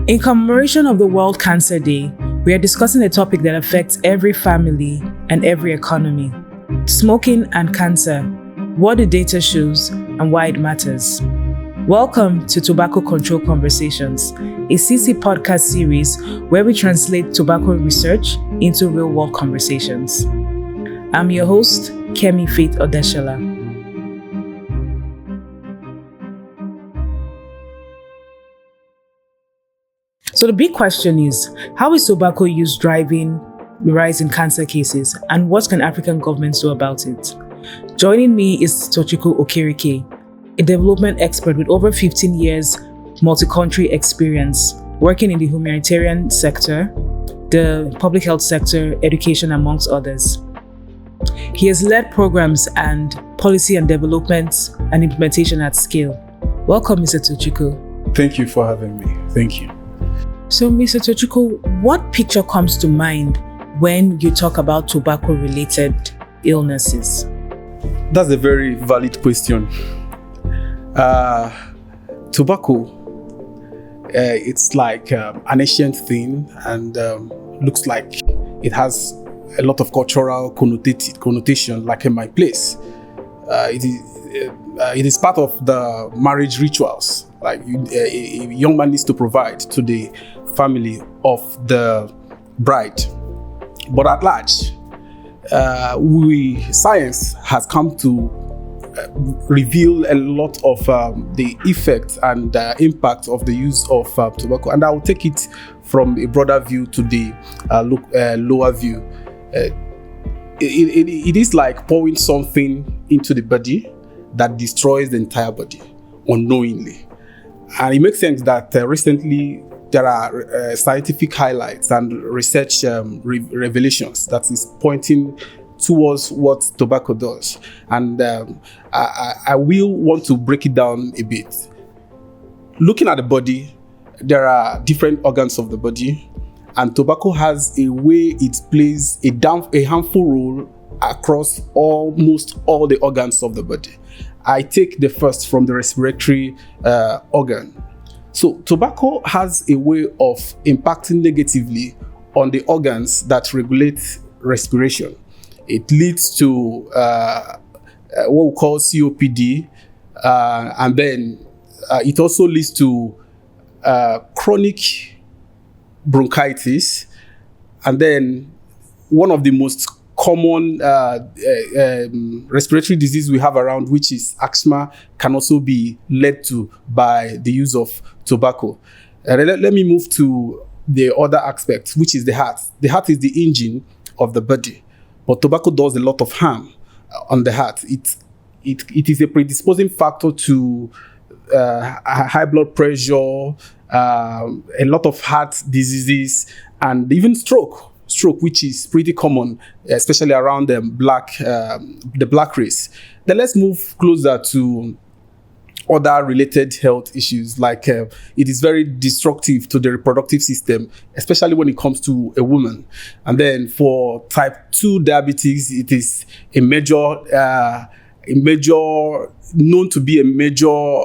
In commemoration of the World Cancer Day, we are discussing a topic that affects every family and every economy: smoking and cancer, what the data shows, and why it matters. Welcome to Tobacco Control Conversations, a CC podcast series where we translate tobacco research into real-world conversations. I'm your host, Kemi Faith Odeshola. So the big question is, how is tobacco use driving the rise in cancer cases, and what can African governments do about it? Joining me is Tochukwu Okereke, a development expert with over 15 years multi-country experience working in the humanitarian sector, the public health sector, education, amongst others. He has led programs and policy and development and implementation at scale. Welcome, Mr. Tochukwu. Thank you for having me. Thank you. So, Mr. Tochukwu, what picture comes to mind when you talk about tobacco-related illnesses? That's a very valid question. Tobacco, it's like an ancient thing, and looks like it has a lot of cultural connotation, like in my place. It is part of the marriage rituals. Like a young man needs to provide to the family of the bride. But at large, science has come to reveal a lot of the effects and impact of the use of tobacco. And I will take it from a broader view to the lower view. It is like pouring something into the body that destroys the entire body unknowingly. And it makes sense that recently there are scientific highlights and research revelations that is pointing towards what tobacco does. And I will want to break it down a bit. Looking at the body, there are different organs of the body, and tobacco has a way it plays a harmful role across almost all the organs of the body. I take the first from the respiratory organ. So tobacco has a way of impacting negatively on the organs that regulate respiration. It leads to what we call COPD, and then it also leads to chronic bronchitis, and then one of the most common respiratory disease we have around, which is asthma, can also be led to by the use of tobacco. Let me move to the other aspect, which is the heart. The heart is the engine of the body, but tobacco does a lot of harm on the heart. It is a predisposing factor to high blood pressure, a lot of heart diseases, and even stroke, which is pretty common, especially around the black race. Then let's move closer to other related health issues, like it is very destructive to the reproductive system, especially when it comes to a woman. And then for type 2 diabetes, it is known to be a major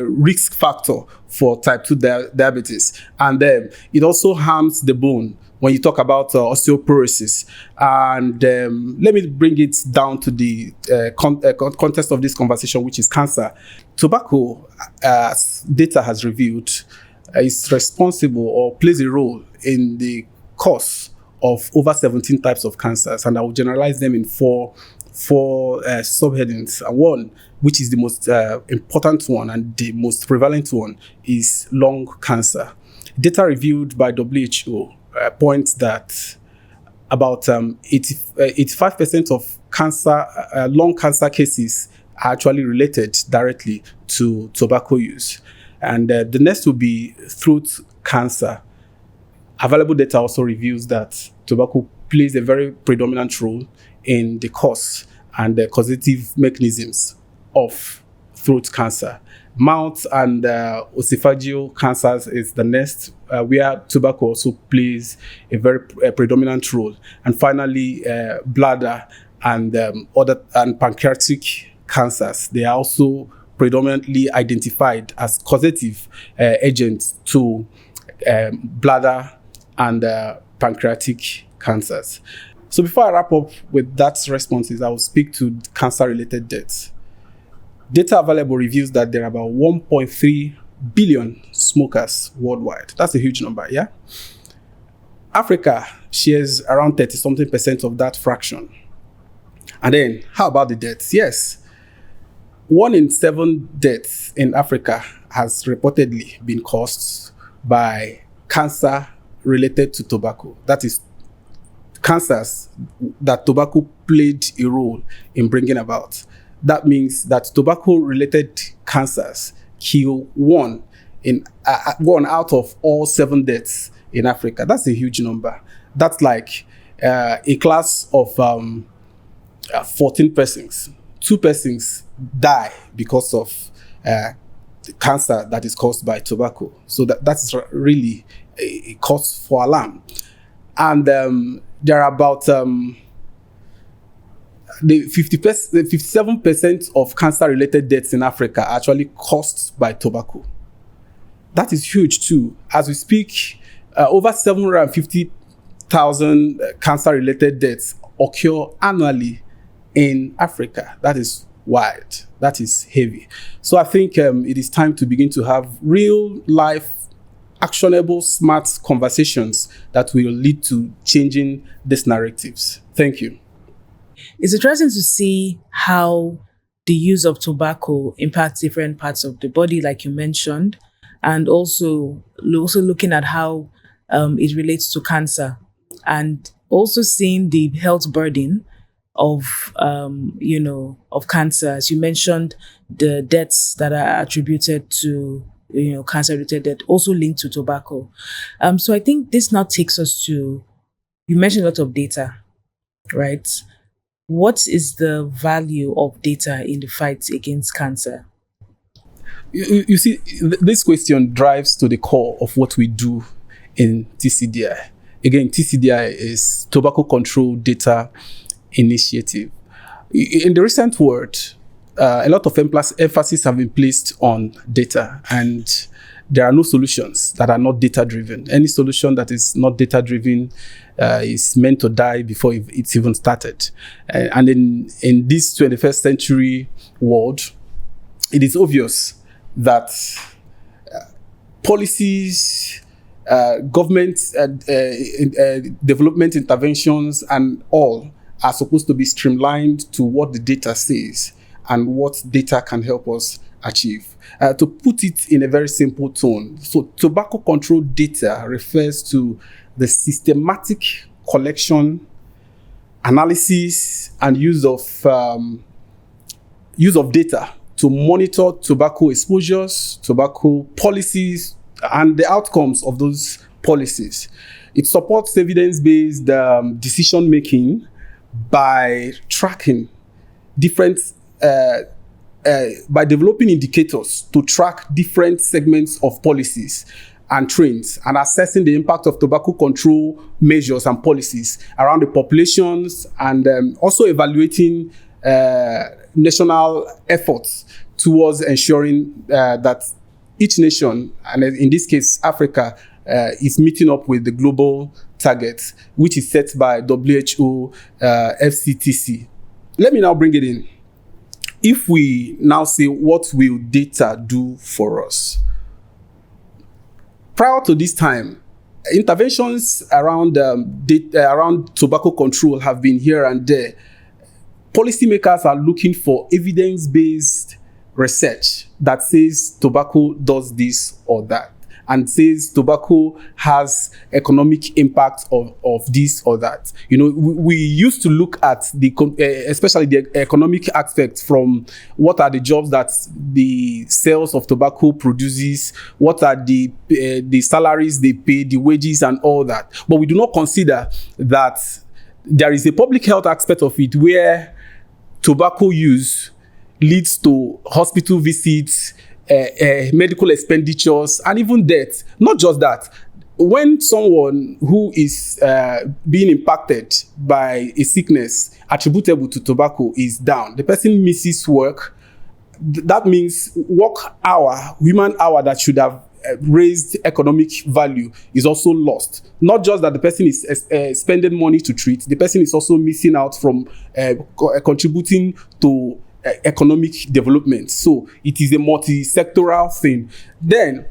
risk factor for type 2 diabetes. And then it also harms the bone when you talk about osteoporosis. And let me bring it down to the context of this conversation, which is cancer. Tobacco, as data has revealed, is responsible or plays a role in the cause of over 17 types of cancers. And I will generalize them in four subheadings. One, which is the most important one and the most prevalent one, is lung cancer. Data reviewed by WHO points that about 85% of lung cancer cases are actually related directly to tobacco use. And the next will be throat cancer. Available data also reveals that tobacco plays a very predominant role in the cause and the causative mechanisms of throat cancer. Mouth and esophageal cancers is the next, where tobacco also plays a very predominant role. And finally, bladder and pancreatic cancers. They are also predominantly identified as causative agents to bladder and pancreatic cancers. So before I wrap up with that responses, I will speak to cancer-related deaths. Data available reveals that there are about 1.3 billion smokers worldwide. That's a huge number, yeah? Africa shares around 30-something% of that fraction. And then, how about the deaths? Yes, 1 in 7 deaths in Africa has reportedly been caused by cancer related to tobacco. That is, cancers that tobacco played a role in bringing about. That means that tobacco-related cancers kill one out of all 7 deaths in Africa. That's a huge number. That's like a class of 14 persons. 2 persons die because of cancer that is caused by tobacco. So that's really a cause for alarm. And there are about the 57% of cancer-related deaths in Africa are actually caused by tobacco. That is huge too. As we speak, over 750,000 cancer-related deaths occur annually in Africa. That is wide. That is heavy. So I think it is time to begin to have real-life, actionable, smart conversations that will lead to changing these narratives. Thank you. It's interesting to see how the use of tobacco impacts different parts of the body, like you mentioned, and also looking at how it relates to cancer, and also seeing the health burden of cancer. As you mentioned, the deaths that are attributed to cancer-related death also linked to tobacco. So I think this now takes us to, you mentioned a lot of data, right? What is the value of data in the fight against cancer? You see, this question drives to the core of what we do in TCDI. Again, TCDI is Tobacco Control Data Initiative. In the recent world, a lot of emphasis have been placed on data, and there are no solutions that are not data-driven. Any solution that is not data-driven is meant to die before it's even started. And in this 21st century world, it is obvious that policies, government development interventions, and all are supposed to be streamlined to what the data says and what data can help us achieve. To put it in a very simple tone, so tobacco control data refers to the systematic collection, analysis, and use of data to monitor tobacco exposures, tobacco policies, and the outcomes of those policies. It supports evidence-based decision-making by tracking different by developing indicators to track different segments of policies and trends, and assessing the impact of tobacco control measures and policies around the populations, and also evaluating national efforts towards ensuring that each nation, and in this case Africa, is meeting up with the global targets, which is set by WHO, FCTC. Let me now bring it in. If we now say, what will data do for us? Prior to this time, interventions around around tobacco control have been here and there. Policymakers are looking for evidence-based research that says tobacco does this or that, and says tobacco has economic impact of this or that. We used to look at especially the economic aspect from what are the jobs that the sales of tobacco produces, what are the salaries they pay, the wages and all that. But we do not consider that there is a public health aspect of it where tobacco use leads to hospital visits, medical expenditures, and even death. Not just that. When someone who is being impacted by a sickness attributable to tobacco is down, the person misses work. That means human hour that should have raised economic value is also lost. Not just that the person is spending money to treat, the person is also missing out from contributing to economic development. So it is a multi-sectoral thing. Then,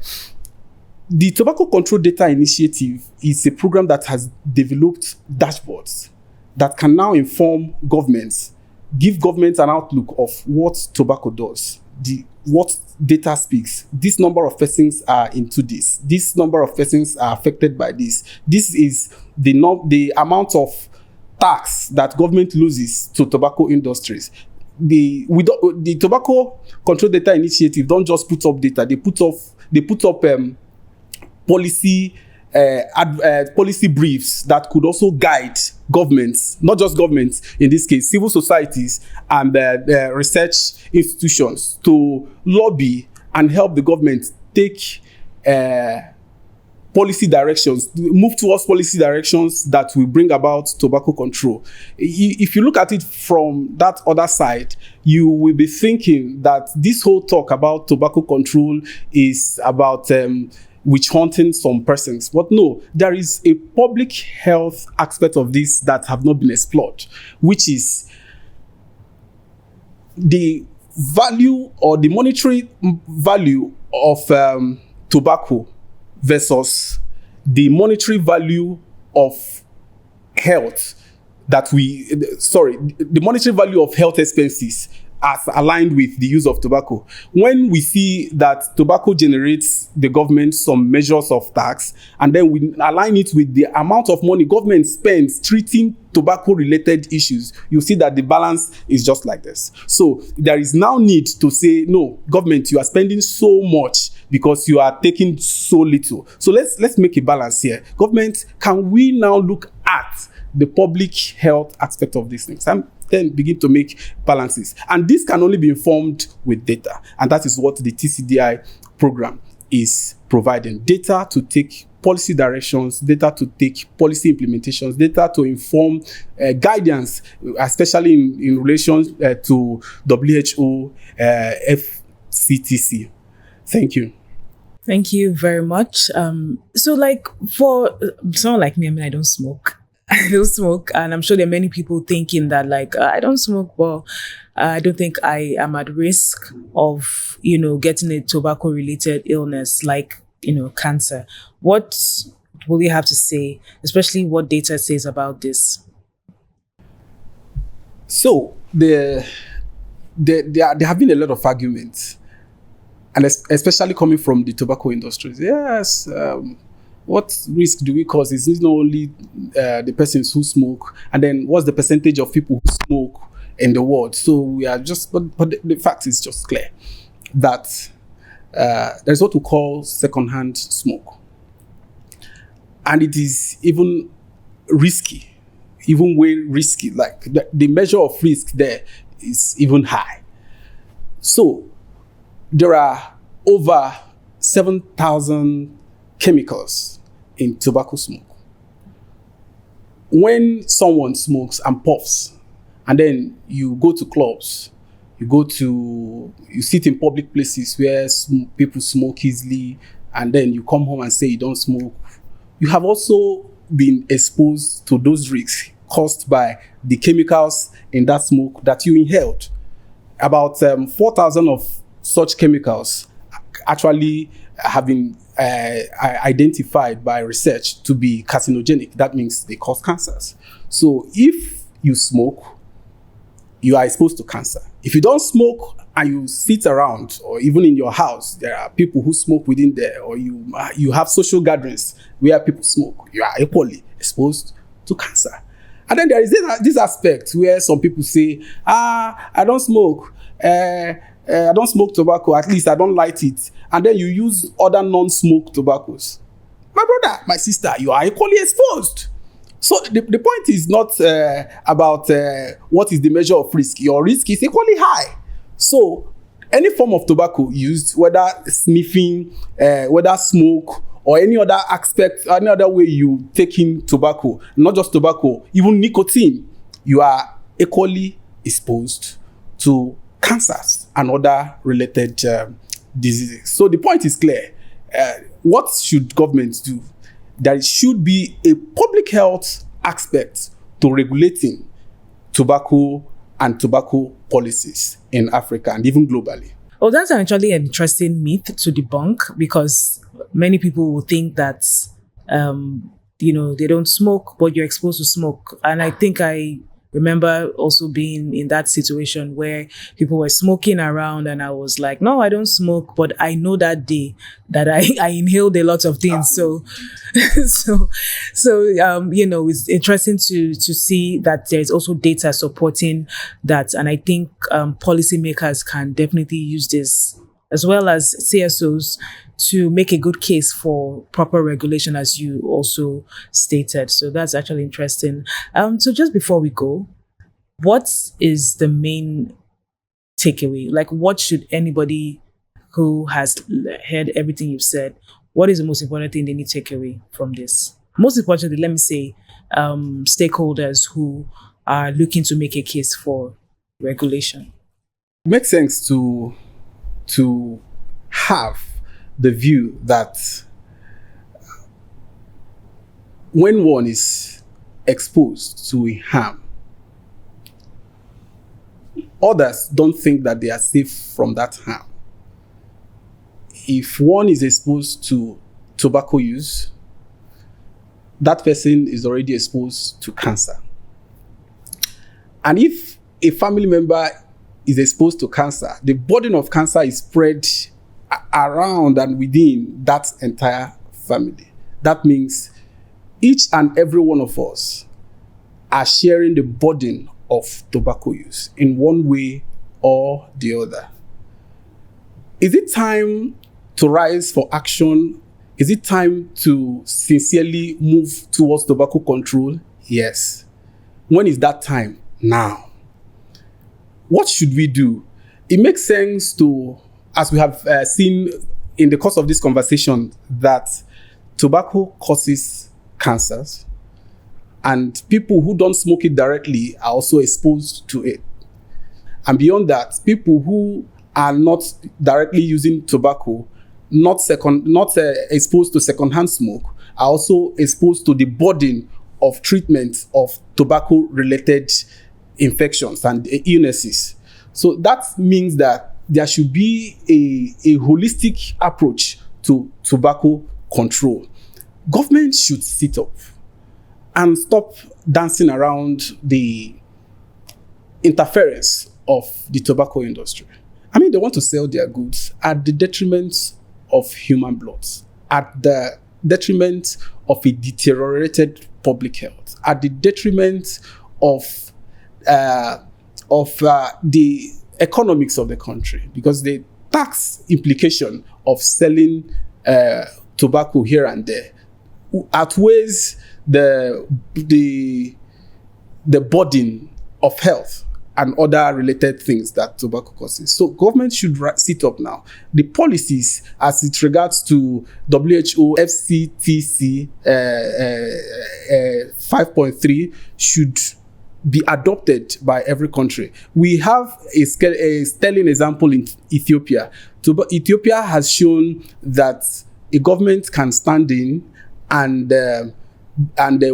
the Tobacco Control Data Initiative is a program that has developed dashboards that can now inform governments, give governments an outlook of what tobacco does, what data speaks. This number of persons are into this. This number of persons are affected by this. This is the amount of tax that government loses to tobacco industries. The Tobacco Control Data Initiative don't just put up data. They put up policy briefs that could also guide governments, not just governments in this case, civil societies and research institutions to lobby and help the government take policy directions, move towards policy directions that will bring about tobacco control. If you look at it from that other side, you will be thinking that this whole talk about tobacco control is about witch hunting some persons. But no, there is a public health aspect of this that have not been explored, which is the value or the monetary value of tobacco versus the monetary value of health the monetary value of health expenses as aligned with the use of tobacco. When we see that tobacco generates the government some measures of tax, and then we align it with the amount of money government spends treating tobacco-related issues, you see that the balance is just like this. So there is now need to say, no, government, you are spending so much because you are taking so little. So let's make a balance here. Government, can we now look at the public health aspect of these things and then begin to make balances? And this can only be informed with data. And that is what the TCDI program is providing. Data to take policy directions, data to take policy implementations, data to inform guidance, especially in relation to WHO, FCTC. Thank you. Thank you very much. So like for someone like me, I mean, I don't smoke. I don't smoke, and I'm sure there are many people thinking that like I don't smoke, but I don't think I am at risk of getting a tobacco-related illness like cancer. What will you have to say, especially what data says about this? So there have been a lot of arguments, and especially coming from the tobacco industries. Yes. What risk do we cause? Is it not only the persons who smoke, and then what's the percentage of people who smoke in the world? So we are just, but the fact is just clear that there's what we call secondhand smoke, and it is even risky, even way risky. Like the measure of risk there is even high. So there are over 7,000 chemicals in tobacco smoke. When someone smokes and puffs, and then you go to clubs, you sit in public places where people smoke easily, and then you come home and say you don't smoke, you have also been exposed to those risks caused by the chemicals in that smoke that you inhaled. About 4,000 of such chemicals actually have been identified by research to be carcinogenic. That means they cause cancers. So if you smoke, you are exposed to cancer. If you don't smoke and you sit around, or even in your house, there are people who smoke within there, or you have social gatherings where people smoke, you are equally exposed to cancer. And then there is this aspect where some people say, I don't smoke. I don't smoke tobacco, at least I don't light it. And then you use other non-smoke tobaccos. My brother, my sister, you are equally exposed. So the point is not about what is the measure of risk. Your risk is equally high. So any form of tobacco used, whether sniffing, whether smoke, or any other aspect, any other way you take in tobacco, not just tobacco, even nicotine, you are equally exposed to cancers and other related diseases. So the point is clear. what should governments do? There should be a public health aspect to regulating tobacco and tobacco policies in Africa and even globally. Oh, that's actually an interesting myth to debunk, because many people will think that, they don't smoke, but you're exposed to smoke. And I think I remember also being in that situation where people were smoking around and I was like, no, I don't smoke, but I know that day that I inhaled a lot of things. So, it's interesting to see that there's also data supporting that. And I think policymakers can definitely use this, as well as CSOs, to make a good case for proper regulation, as you also stated. So that's actually interesting. So just before we go, what is the main takeaway? Like, what should anybody who has heard everything you've said, what is the most important thing they need to take away from this? Most importantly, let me say, stakeholders who are looking to make a case for regulation. It makes sense to have the view that when one is exposed to a harm, others don't think that they are safe from that harm. If one is exposed to tobacco use, that person is already exposed to cancer. And if a family member is exposed to cancer, the burden of cancer is spread around and within that entire family. That means each and every one of us are sharing the burden of tobacco use in one way or the other. Is it time to rise for action? Is it time to sincerely move towards tobacco control? Yes. When is that time? Now. What should we do? It makes sense to, as we have seen in the course of this conversation, that tobacco causes cancers, and people who don't smoke it directly are also exposed to it. And beyond that, people who are not directly using tobacco, not exposed to secondhand smoke, are also exposed to the burden of treatment of tobacco-related infections and illnesses. So that means that there should be a holistic approach to tobacco control. Government should sit up and stop dancing around the interference of the tobacco industry. I mean, they want to sell their goods at the detriment of human blood, at the detriment of a deteriorated public health, at the detriment of the economics of the country, because the tax implication of selling tobacco here and there outweighs the burden of health and other related things that tobacco causes. So government should sit up now. The policies as it regards to WHO FCTC 5.3 should be adopted by every country. We have a sterling example in Ethiopia. Ethiopia has shown that a government can stand in and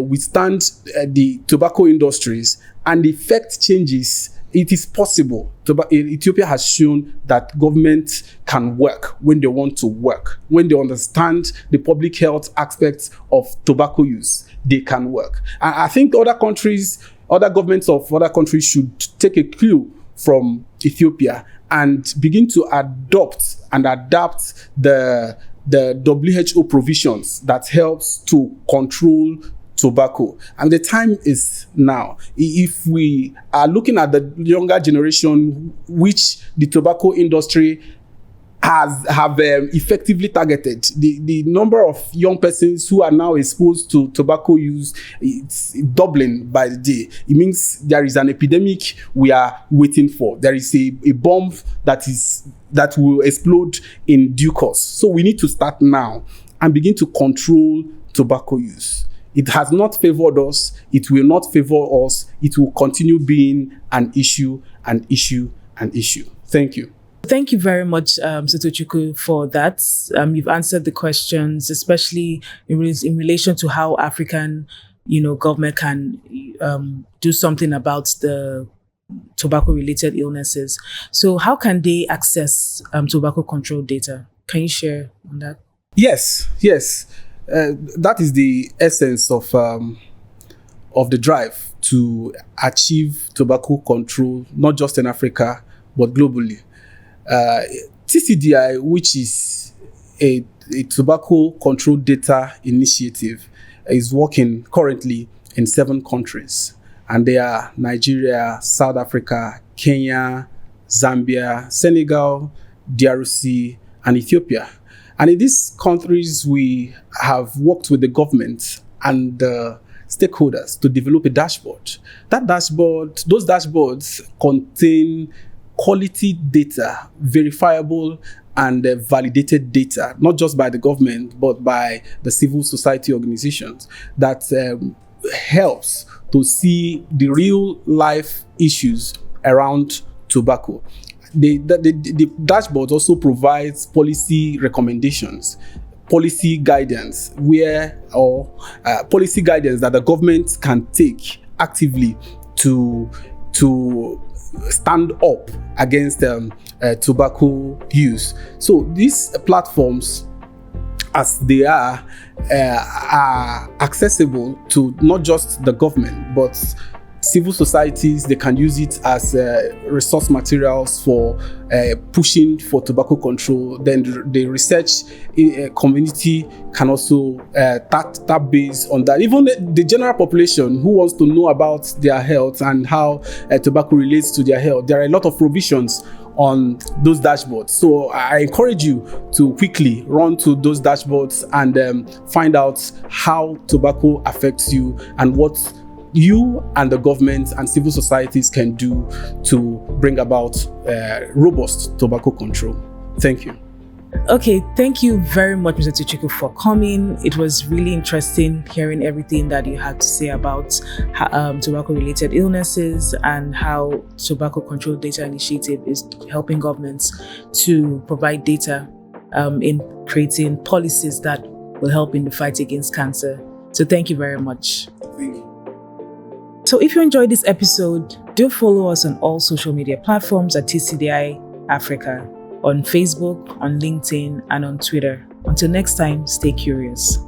withstand the tobacco industries and effect changes. It is possible. Ethiopia has shown that government can work when they want to work. When they understand the public health aspects of tobacco use, they can work. And I think other governments of other countries should take a cue from Ethiopia and begin to adopt and adapt the WHO provisions that helps to control tobacco. And the time is now. If we are looking at the younger generation, which the tobacco industry have effectively targeted, the number of young persons who are now exposed to tobacco use, it's doubling by the day. It means there is an epidemic we are waiting for. There is a bomb that will explode in due course. So we need to start now and begin to control tobacco use. It has not favored us. It will not favor us. It will continue being an issue, an issue, an issue. Thank you. Thank you very much, Tochukwu, for that. You've answered the questions, especially in relation to how African, government can do something about the tobacco-related illnesses. So, how can they access tobacco control data? Can you share on that? Yes. That is the essence of the drive to achieve tobacco control, not just in Africa, but globally. TCDI, which is a tobacco control data initiative, is working currently in 7 countries. And they are Nigeria, South Africa, Kenya, Zambia, Senegal, DRC, and Ethiopia. And in these countries, we have worked with the government and stakeholders to develop a dashboard. Those dashboards contain quality data, verifiable and validated data, not just by the government, but by the civil society organizations that helps to see the real life issues around tobacco. The dashboard also provides policy recommendations, policy guidance policy guidance that the government can take actively to stand up against tobacco use. So these platforms, as they are accessible to not just the government, but civil societies. They can use it as resource materials for pushing for tobacco control. Then the research community can also tap base on that. Even the general population who wants to know about their health and how tobacco relates to their health, there are a lot of provisions on those dashboards. So I encourage you to quickly run to those dashboards and find out how tobacco affects you and what you and the government and civil societies can do to bring about robust tobacco control. Thank you. Okay, thank you very much, Mr. Tochukwu, for coming. It was really interesting hearing everything that you had to say about tobacco-related illnesses and how Tobacco Control Data Initiative is helping governments to provide data in creating policies that will help in the fight against cancer. So thank you very much. Thank you. So if you enjoyed this episode, do follow us on all social media platforms at TCDI Africa, on Facebook, on LinkedIn, and on Twitter. Until next time, stay curious.